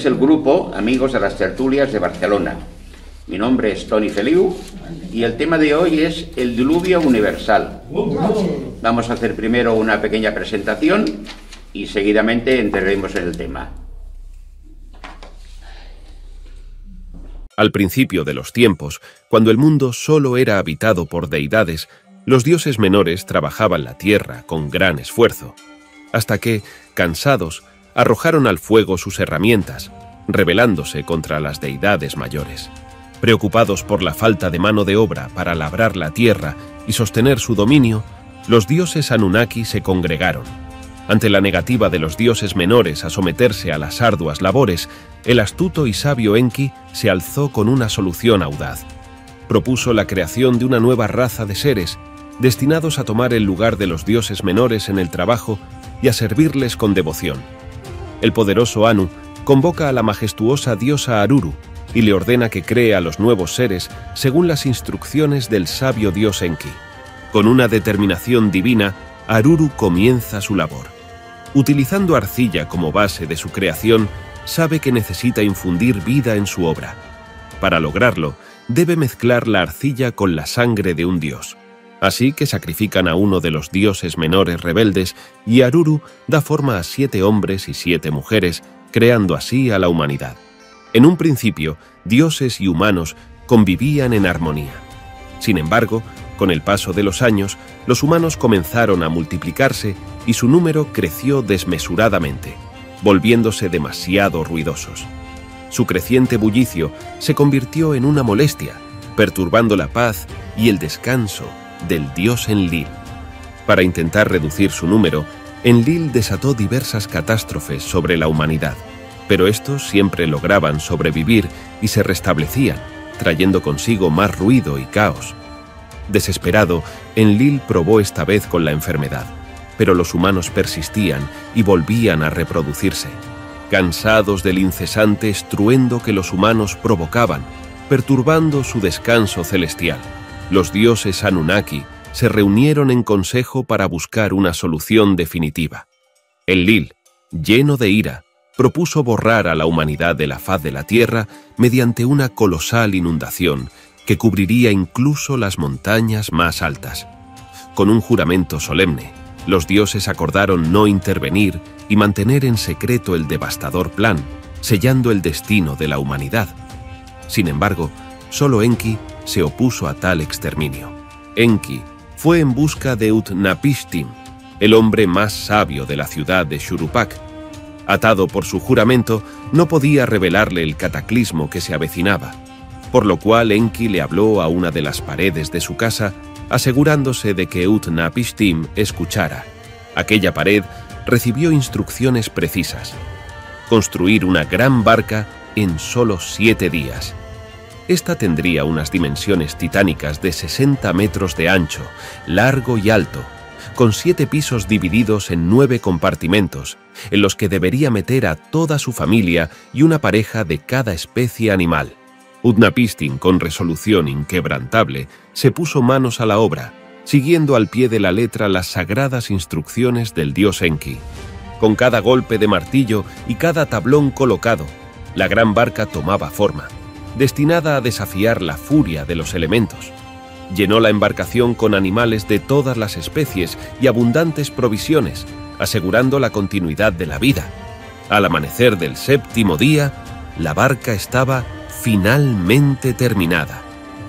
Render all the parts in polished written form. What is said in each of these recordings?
el grupo Amigos de las Tertulias de Barcelona. Mi nombre es Toni Feliu y el tema de hoy es el diluvio universal. Vamos a hacer primero una pequeña presentación y seguidamente entraremos en el tema. Al principio de los tiempos, cuando el mundo solo era habitado por deidades, los dioses menores trabajaban la tierra con gran esfuerzo, hasta que, cansados, arrojaron al fuego sus herramientas, rebelándose contra las deidades mayores. Preocupados por la falta de mano de obra para labrar la tierra y sostener su dominio, los dioses Anunnaki se congregaron. Ante la negativa de los dioses menores a someterse a las arduas labores, el astuto y sabio Enki se alzó con una solución audaz. Propuso la creación de una nueva raza de seres, destinados a tomar el lugar de los dioses menores en el trabajo y a servirles con devoción. El poderoso Anu convoca a la majestuosa diosa Aruru y le ordena que cree a los nuevos seres según las instrucciones del sabio dios Enki. Con una determinación divina, Aruru comienza su labor. Utilizando arcilla como base de su creación, sabe que necesita infundir vida en su obra. Para lograrlo, debe mezclar la arcilla con la sangre de un dios. Así que sacrifican a uno de los dioses menores rebeldes y Aruru da forma a 7 hombres y 7 mujeres, creando así a la humanidad. En un principio, dioses y humanos convivían en armonía. Sin embargo, con el paso de los años, los humanos comenzaron a multiplicarse y su número creció desmesuradamente, volviéndose demasiado ruidosos. Su creciente bullicio se convirtió en una molestia, perturbando la paz y el descanso del dios Enlil. Para intentar reducir su número, Enlil desató diversas catástrofes sobre la humanidad, pero estos siempre lograban sobrevivir y se restablecían, trayendo consigo más ruido y caos. Desesperado, Enlil probó esta vez con la enfermedad, pero los humanos persistían y volvían a reproducirse. Cansados del incesante estruendo que los humanos provocaban, perturbando su descanso celestial, los dioses Anunnaki se reunieron en consejo para buscar una solución definitiva. Enlil, lleno de ira, propuso borrar a la humanidad de la faz de la tierra mediante una colosal inundación que cubriría incluso las montañas más altas. Con un juramento solemne, los dioses acordaron no intervenir y mantener en secreto el devastador plan, sellando el destino de la humanidad. Sin embargo, solo Enki se opuso a tal exterminio. Enki fue en busca de Utnapishtim, el hombre más sabio de la ciudad de Shuruppak. Atado por su juramento, no podía revelarle el cataclismo que se avecinaba, por lo cual Enki le habló a una de las paredes de su casa, asegurándose de que Utnapishtim escuchara. Aquella pared recibió instrucciones precisas: construir una gran barca en solo 7 días. Esta tendría unas dimensiones titánicas de 60 metros de ancho, largo y alto, con 7 pisos divididos en 9 compartimentos, en los que debería meter a toda su familia y una pareja de cada especie animal. Utnapishtim, con resolución inquebrantable, se puso manos a la obra, siguiendo al pie de la letra las sagradas instrucciones del dios Enki. Con cada golpe de martillo y cada tablón colocado, la gran barca tomaba forma, destinada a desafiar la furia de los elementos. Llenó la embarcación con animales de todas las especies y abundantes provisiones, asegurando la continuidad de la vida. Al amanecer del 7º día, la barca estaba finalmente terminada,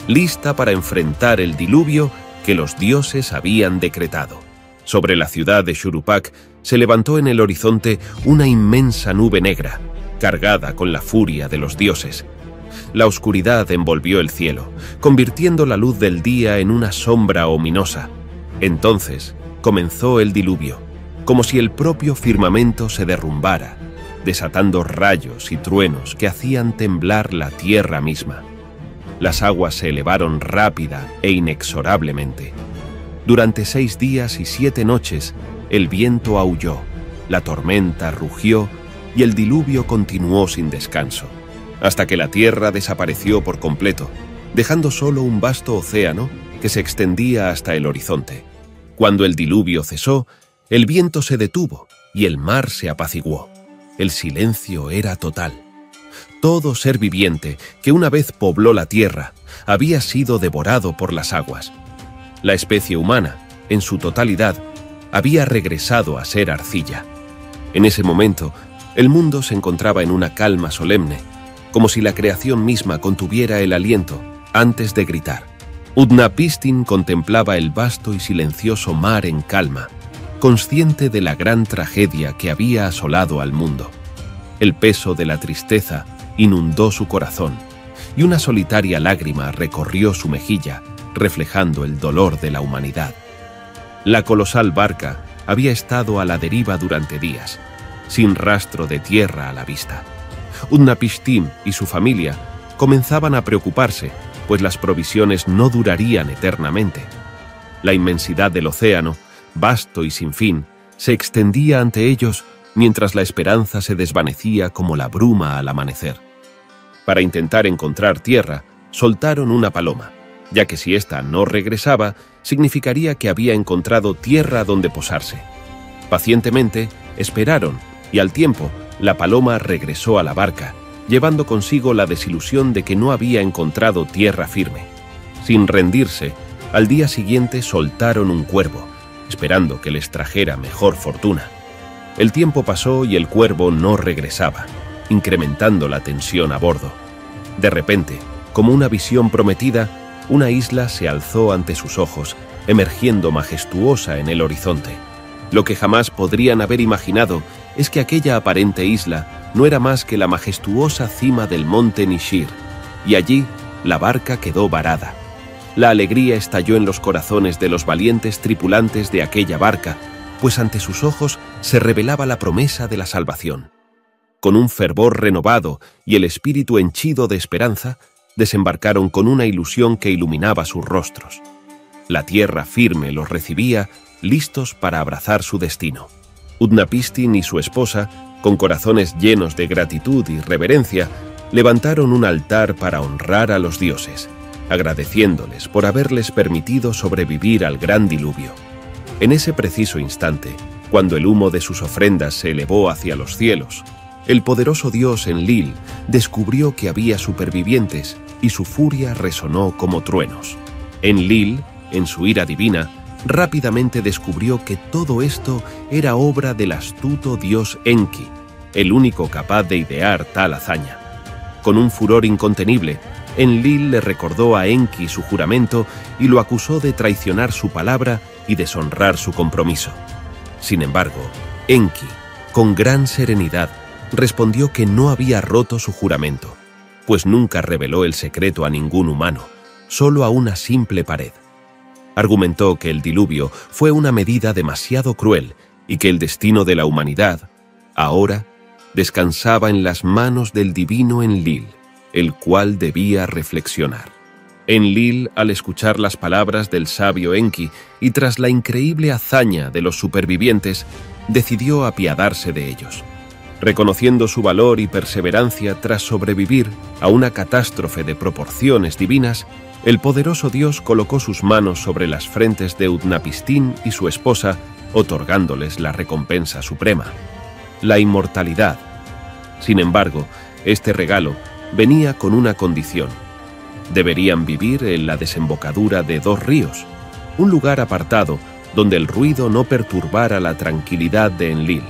lista para enfrentar el diluvio que los dioses habían decretado. Sobre la ciudad de Shuruppak se levantó en el horizonte una inmensa nube negra, cargada con la furia de los dioses. La oscuridad envolvió el cielo, convirtiendo la luz del día en una sombra ominosa. Entonces comenzó el diluvio, como si el propio firmamento se derrumbara, desatando rayos y truenos que hacían temblar la tierra misma. Las aguas se elevaron rápida e inexorablemente. Durante 6 días y 7 noches, el viento aulló, la tormenta rugió y el diluvio continuó sin descanso, hasta que la tierra desapareció por completo, dejando solo un vasto océano que se extendía hasta el horizonte. Cuando el diluvio cesó, el viento se detuvo y el mar se apaciguó. El silencio era total. todo ser viviente que una vez pobló la tierra había sido devorado por las aguas. La especie humana, en su totalidad, había regresado a ser arcilla. En ese momento, el mundo se encontraba en una calma solemne, como si la creación misma contuviera el aliento antes de gritar. Utnapishtim contemplaba el vasto y silencioso mar en calma, consciente de la gran tragedia que había asolado al mundo. El peso de la tristeza inundó su corazón y una solitaria lágrima recorrió su mejilla, reflejando el dolor de la humanidad. La colosal barca había estado a la deriva durante días, sin rastro de tierra a la vista. Utnapishtim y su familia comenzaban a preocuparse, pues las provisiones no durarían eternamente. La inmensidad del océano, vasto y sin fin, se extendía ante ellos mientras la esperanza se desvanecía como la bruma al amanecer. Para intentar encontrar tierra, soltaron una paloma, ya que si ésta no regresaba, significaría que había encontrado tierra donde posarse. Pacientemente esperaron y al tiempo la paloma regresó a la barca, llevando consigo la desilusión de que no había encontrado tierra firme. Sin rendirse, al día siguiente soltaron un cuervo, esperando que les trajera mejor fortuna. El tiempo pasó y el cuervo no regresaba, incrementando la tensión a bordo. De repente, como una visión prometida, una isla se alzó ante sus ojos, emergiendo majestuosa en el horizonte. Lo que jamás podrían haber imaginado es que aquella aparente isla no era más que la majestuosa cima del monte Nishir, y allí la barca quedó varada. La alegría estalló en los corazones de los valientes tripulantes de aquella barca, pues ante sus ojos se revelaba la promesa de la salvación. Con un fervor renovado y el espíritu henchido de esperanza, desembarcaron con una ilusión que iluminaba sus rostros. La tierra firme los recibía, listos para abrazar su destino. Utnapishtim y su esposa, con corazones llenos de gratitud y reverencia, levantaron un altar para honrar a los dioses, agradeciéndoles por haberles permitido sobrevivir al gran diluvio. En ese preciso instante, cuando el humo de sus ofrendas se elevó hacia los cielos, el poderoso dios Enlil descubrió que había supervivientes y su furia resonó como truenos. Enlil, en su ira divina, rápidamente descubrió que todo esto era obra del astuto dios Enki, el único capaz de idear tal hazaña. Con un furor incontenible, Enlil le recordó a Enki su juramento y lo acusó de traicionar su palabra y deshonrar su compromiso. Sin embargo, Enki, con gran serenidad, respondió que no había roto su juramento, pues nunca reveló el secreto a ningún humano, solo a una simple pared. Argumentó que el diluvio fue una medida demasiado cruel y que el destino de la humanidad, ahora, descansaba en las manos del divino Enlil, el cual debía reflexionar. Enlil, al escuchar las palabras del sabio Enki y tras la increíble hazaña de los supervivientes, decidió apiadarse de ellos. Reconociendo su valor y perseverancia tras sobrevivir a una catástrofe de proporciones divinas, el poderoso dios colocó sus manos sobre las frentes de Utnapishtim y su esposa, otorgándoles la recompensa suprema, la inmortalidad. Sin embargo, este regalo venía con una condición. Deberían vivir en la desembocadura de 2 ríos, un lugar apartado donde el ruido no perturbara la tranquilidad de Enlil.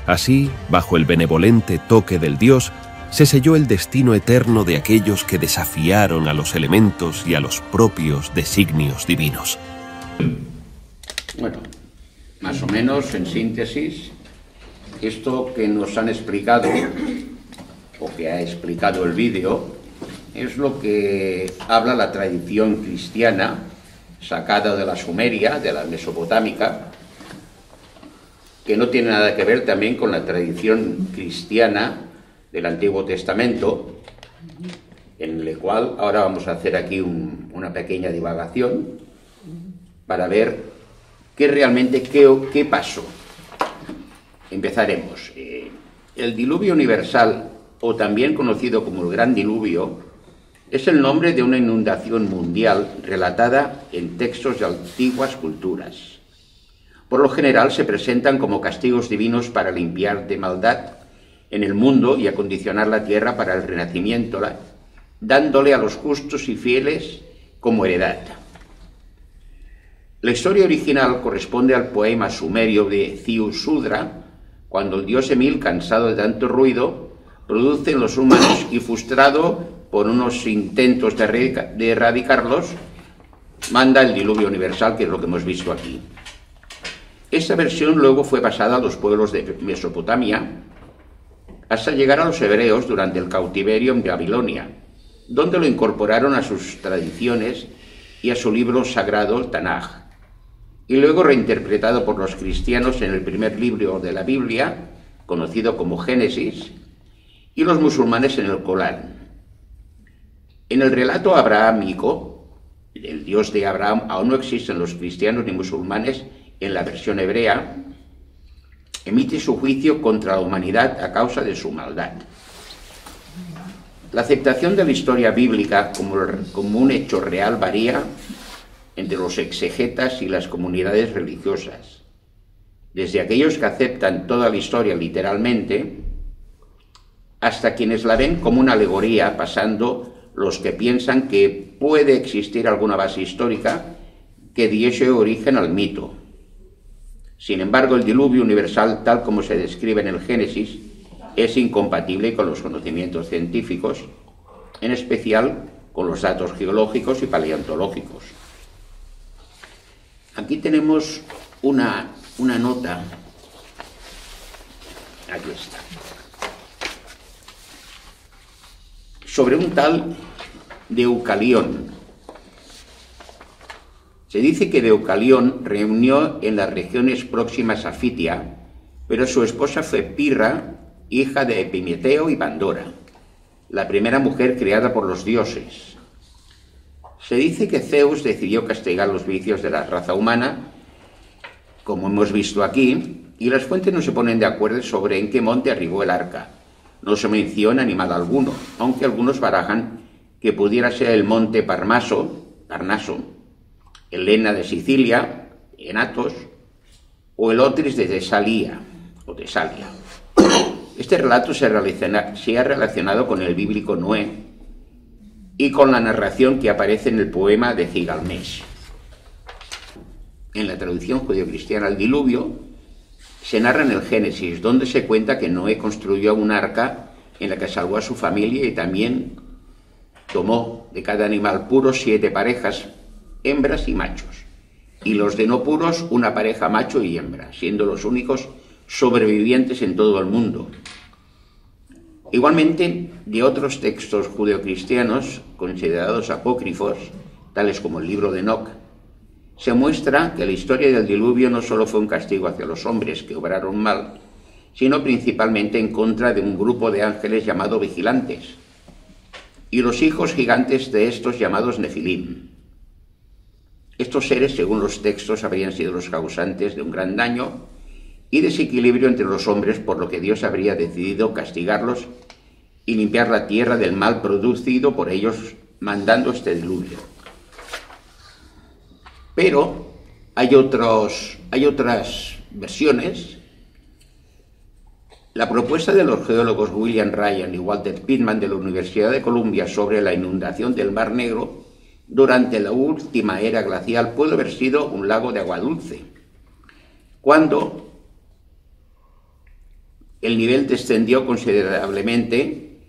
Así, bajo el benevolente toque del dios, se selló el destino eterno de aquellos que desafiaron a los elementos y a los propios designios divinos. Bueno, más o menos, en síntesis, esto que nos han explicado, o que ha explicado el vídeo, es lo que habla la tradición cristiana, sacada de la Sumeria, de la Mesopotámica, que no tiene nada que ver también con la tradición cristiana del Antiguo Testamento, en el cual ahora vamos a hacer aquí una pequeña divagación para ver qué pasó. Empezaremos. El diluvio universal, o también conocido como el Gran Diluvio, es el nombre de una inundación mundial relatada en textos de antiguas culturas. Por lo general se presentan como castigos divinos para limpiar de maldad en el mundo y acondicionar la tierra para el renacimiento, dándole a los justos y fieles como heredad. La historia original corresponde al poema sumerio de Ziusudra, cuando el dios Emil, cansado de tanto ruido, produce en los humanos y frustrado por unos intentos de erradicarlos, manda el diluvio universal, que es lo que hemos visto aquí. Esta versión luego fue pasada a los pueblos de Mesopotamia hasta llegar a los hebreos durante el cautiverio en Babilonia, donde lo incorporaron a sus tradiciones y a su libro sagrado, el Tanaj, y luego reinterpretado por los cristianos en el primer libro de la Biblia, conocido como Génesis, y los musulmanes en el Corán. En el relato abrahámico, el Dios de Abraham aún no existen los cristianos ni musulmanes en la versión hebrea, emite su juicio contra la humanidad a causa de su maldad. La aceptación de la historia bíblica como un hecho real varía entre los exegetas y las comunidades religiosas, desde aquellos que aceptan toda la historia literalmente, hasta quienes la ven como una alegoría, pasando los que piensan que puede existir alguna base histórica que diese origen al mito. Sin embargo, el diluvio universal, tal como se describe en el Génesis, es incompatible con los conocimientos científicos, en especial con los datos geológicos y paleontológicos. Aquí tenemos una nota. Aquí está. Sobre un tal Deucalión. Se dice que Deucalión reunió en las regiones próximas a Fitia, pero su esposa fue Pirra, hija de Epimeteo y Pandora, la primera mujer creada por los dioses. Se dice que Zeus decidió castigar los vicios de la raza humana, como hemos visto aquí, y las fuentes no se ponen de acuerdo sobre en qué monte arribó el arca. No se menciona animal alguno, aunque algunos barajan que pudiera ser el monte Parnaso, el Lena de Sicilia, en Athos, o el Otris de Tesalia. Este relato se ha relacionado con el bíblico Noé y con la narración que aparece en el poema de Gilgamesh. En la traducción judeocristiana al diluvio se narra en el Génesis, donde se cuenta que Noé construyó un arca en la que salvó a su familia y también tomó de cada animal puro 7 parejas, hembras y machos, y los de no puros una pareja macho y hembra, siendo los únicos sobrevivientes en todo el mundo. Igualmente, de otros textos judeocristianos considerados apócrifos, tales como el libro de Enoc, se muestra que la historia del diluvio no solo fue un castigo hacia los hombres que obraron mal, sino principalmente en contra de un grupo de ángeles llamado vigilantes, y los hijos gigantes de estos llamados Nefilim. Estos seres, según los textos, habrían sido los causantes de un gran daño y desequilibrio entre los hombres, por lo que Dios habría decidido castigarlos y limpiar la tierra del mal producido por ellos, mandando este diluvio. Pero hay otras versiones. La propuesta de los geólogos William Ryan y Walter Pittman de la Universidad de Columbia sobre la inundación del Mar Negro durante la última era glacial puede haber sido un lago de agua dulce, cuando el nivel descendió considerablemente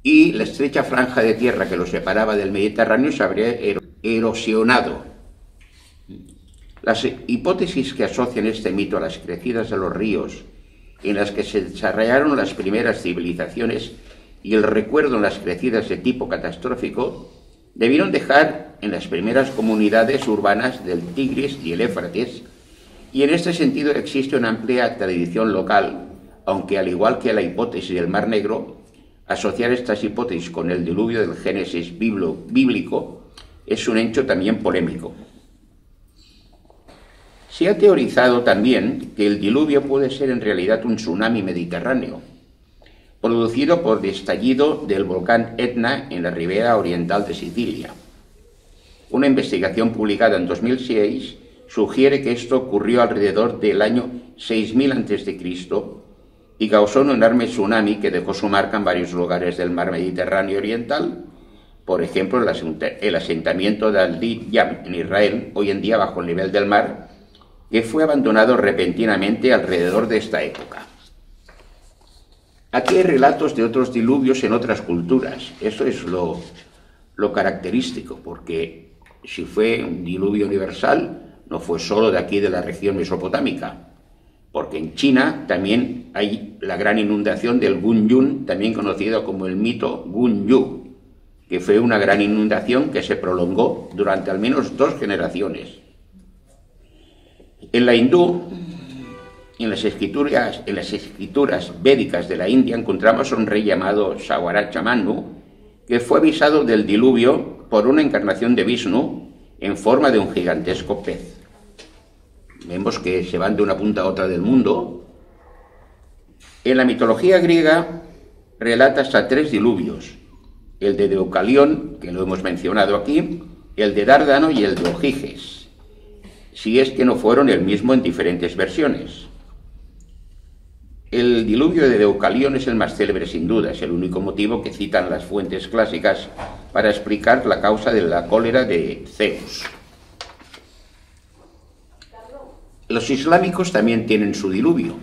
y la estrecha franja de tierra que lo separaba del Mediterráneo se habría erosionado. Las hipótesis que asocian este mito a las crecidas de los ríos, en las que se desarrollaron las primeras civilizaciones, y el recuerdo en las crecidas de tipo catastrófico, debieron dejar en las primeras comunidades urbanas del Tigris y el Éufrates, y en este sentido existe una amplia tradición local, aunque al igual que la hipótesis del Mar Negro, asociar estas hipótesis con el diluvio del Génesis bíblico es un hecho también polémico. Se ha teorizado también que el diluvio puede ser en realidad un tsunami mediterráneo, producido por el estallido del volcán Etna en la ribera oriental de Sicilia. Una investigación publicada en 2006 sugiere que esto ocurrió alrededor del año 6000 a.C. y causó un enorme tsunami que dejó su marca en varios lugares del mar Mediterráneo oriental. Por ejemplo, el asentamiento de Al-Yam en Israel, hoy en día bajo el nivel del mar, que fue abandonado repentinamente alrededor de esta época. Aquí hay relatos de otros diluvios en otras culturas. Eso es lo característico, porque si fue un diluvio universal, no fue solo de aquí de la región mesopotámica, porque en China también hay la gran inundación del Gunyun, también conocido como el mito Gunyu, que fue una gran inundación que se prolongó durante al menos 2 generaciones. En la hindú, en las escrituras védicas de la India, encontramos a un rey llamado Sawarachamanu, que fue avisado del diluvio por una encarnación de Vishnu en forma de un gigantesco pez. Vemos que se van de una punta a otra del mundo. En la mitología griega relata hasta 3 diluvios: el de Deucalión, que lo hemos mencionado aquí, el de Dárdano y el de Ojiges, si es que no fueron el mismo en diferentes versiones. El diluvio de Deucalión es el más célebre sin duda, es el único motivo que citan las fuentes clásicas para explicar la causa de la cólera de Zeus. Los islámicos también tienen su diluvio.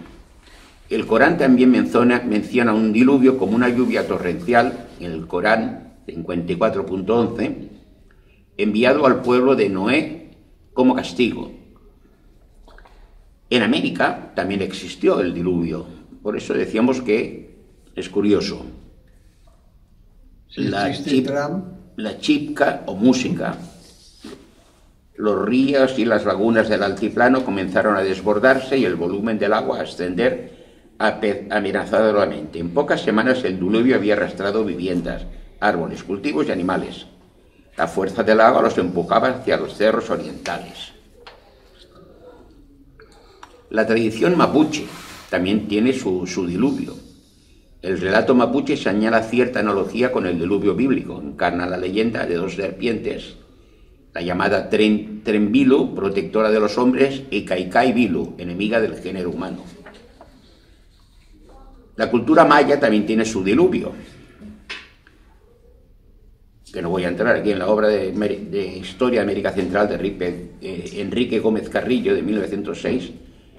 El Corán también menciona un diluvio como una lluvia torrencial, en el Corán 54.11, enviado al pueblo de Noé como castigo. En América también existió el diluvio, por eso decíamos que es curioso. La chipka o música. Los ríos y las lagunas del altiplano comenzaron a desbordarse y el volumen del agua a ascender amenazadoramente. En pocas semanas el diluvio había arrastrado viviendas, árboles, cultivos y animales. La fuerza del agua los empujaba hacia los cerros orientales. La tradición mapuche también tiene su diluvio. El relato mapuche señala cierta analogía con el diluvio bíblico. Encarna la leyenda de 2 serpientes, la llamada Trenbilu, protectora de los hombres, y Kaikaibilu, enemiga del género humano. La cultura maya también tiene su diluvio, que no voy a entrar aquí en la obra de Historia de América Central de Enrique Gómez Carrillo, de 1906.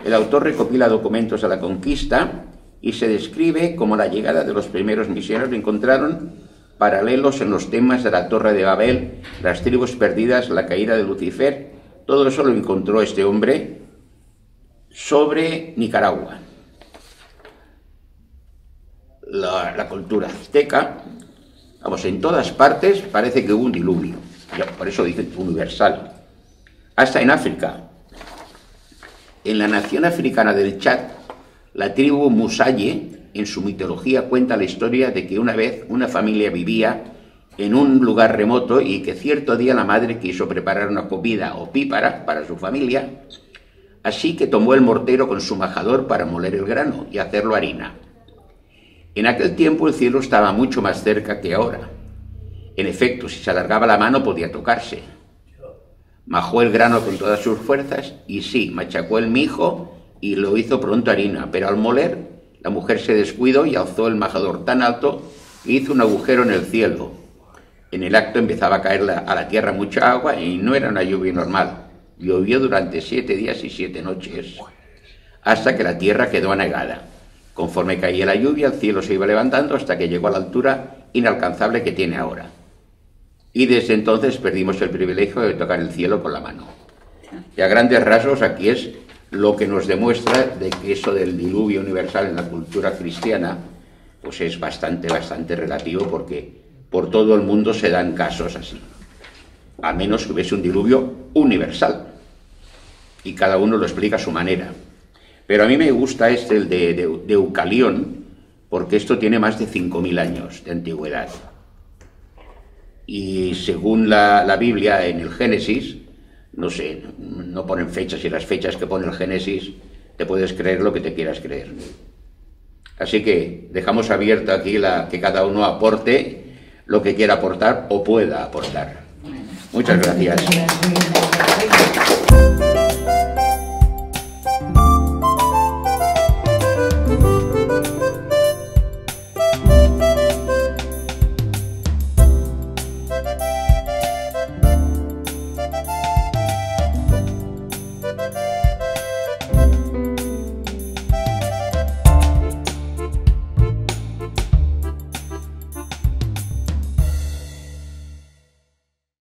El autor recopila documentos a la conquista y se describe como la llegada de los primeros misioneros. Encontraron paralelos en los temas de la Torre de Babel, las tribus perdidas, la caída de Lucifer. Todo eso lo encontró este hombre sobre Nicaragua. La cultura azteca, vamos, en todas partes parece que hubo un diluvio, por eso dicen universal. Hasta en África. En la nación africana del Chad, la tribu Musaye, en su mitología, cuenta la historia de que una vez una familia vivía en un lugar remoto y que cierto día la madre quiso preparar una comida opípara para su familia, así que tomó el mortero con su majador para moler el grano y hacerlo harina. En aquel tiempo el cielo estaba mucho más cerca que ahora. En efecto, si se alargaba la mano podía tocarse. Majó el grano con todas sus fuerzas y sí, machacó el mijo y lo hizo pronto harina, pero al moler, la mujer se descuidó y alzó el majador tan alto que hizo un agujero en el cielo. En el acto empezaba a caer a la tierra mucha agua y no era una lluvia normal. Llovió durante 7 días y 7 noches, hasta que la tierra quedó anegada. Conforme caía la lluvia, el cielo se iba levantando hasta que llegó a la altura inalcanzable que tiene ahora. Y desde entonces perdimos el privilegio de tocar el cielo con la mano. Y a grandes rasgos aquí es lo que nos demuestra de que eso del diluvio universal en la cultura cristiana pues es bastante relativo, porque por todo el mundo se dan casos así, a menos que hubiese un diluvio universal y cada uno lo explica a su manera. Pero a mí me gusta el de Deucalión, porque esto tiene más de 5.000 años de antigüedad. Y según la Biblia, en el Génesis, no sé, no ponen fechas, y las fechas que pone el Génesis te puedes creer lo que te quieras creer. Así que dejamos abierto aquí que cada uno aporte lo que quiera aportar o pueda aportar. Muchas gracias.